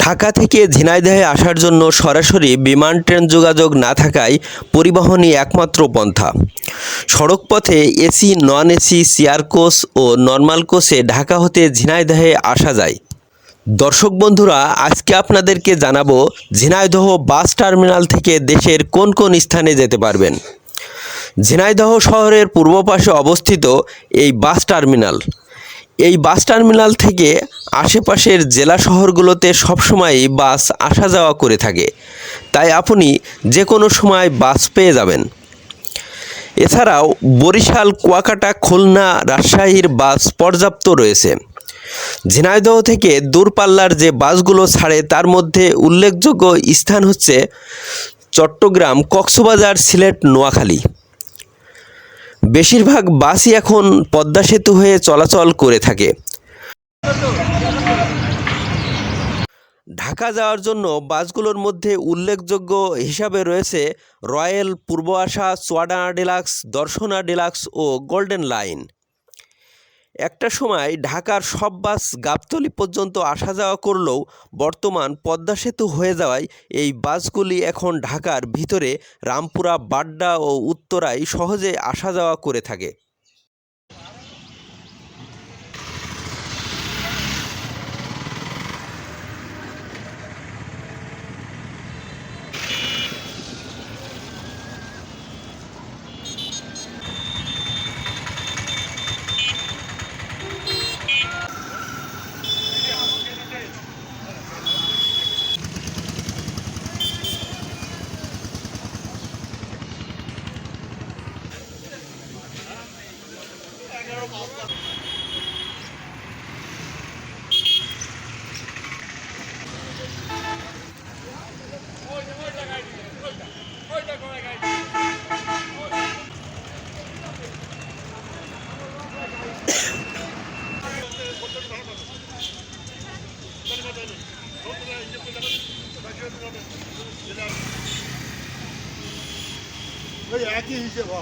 ঢাকা থেকে ঝিনাইদহে আসার জন্য সরাসরি বিমান ট্রেন যোগাযোগ না থাকায় পরিবহনই একমাত্র পন্থা। সড়কপথে AC, non AC, chair coach ও নর্মাল কোচে ঢাকা হতে ঝিনাইদহে আসা যায়। দর্শক বন্ধুরা, আজকে আপনাদেরকে জানাবো ঝিনাইদহ বাস টার্মিনাল থেকে দেশের কোন কোন স্থানে যেতে পারবেন। ঝিনাইদহ শহরের পূর্ব পাশে অবস্থিত এই বাস টার্মিনাল। এই বাস টার্মিনাল থেকে আশেপাশের জেলা শহরগুলোতে সবসময়ই বাস আসা যাওয়া করে থাকে, তাই আপনি যে কোনো সময় বাস পেয়ে যাবেন। এছাড়াও বরিশাল, কুয়াকাটা, খুলনা, রাজশাহীর বাস পর্যাপ্ত রয়েছে। ঝিনাইদহ থেকে দূরপাল্লার যে বাসগুলো ছাড়ে তার মধ্যে উল্লেখযোগ্য স্থান হচ্ছে চট্টগ্রাম, কক্সবাজার, সিলেট, নোয়াখালী। বেশিরভাগ বাসই এখন পদ্মা সেতু হয়ে চলাচল করে থাকে। ঢাকা যাওয়ার জন্য বাসগুলোর মধ্যে উল্লেখযোগ্য হিসাবে রয়েছে রয়্যাল, পূর্ব আশা, চুয়াডাঙ্গা ডিলাক্স, দর্শনা ডিলাক্স ও গোল্ডেন লাইন। একটা সময় ঢাকার সব বাস গাবতলী পর্যন্ত আসা যাওয়া করলেও বর্তমান পদ্মা সেতু হয়ে যাওয়ায় এই বাসগুলি এখন ঢাকার ভিতরে রামপুরা, বাড্ডা ও উত্তরায় সহজে আসা যাওয়া করে থাকে। একই হিসেবে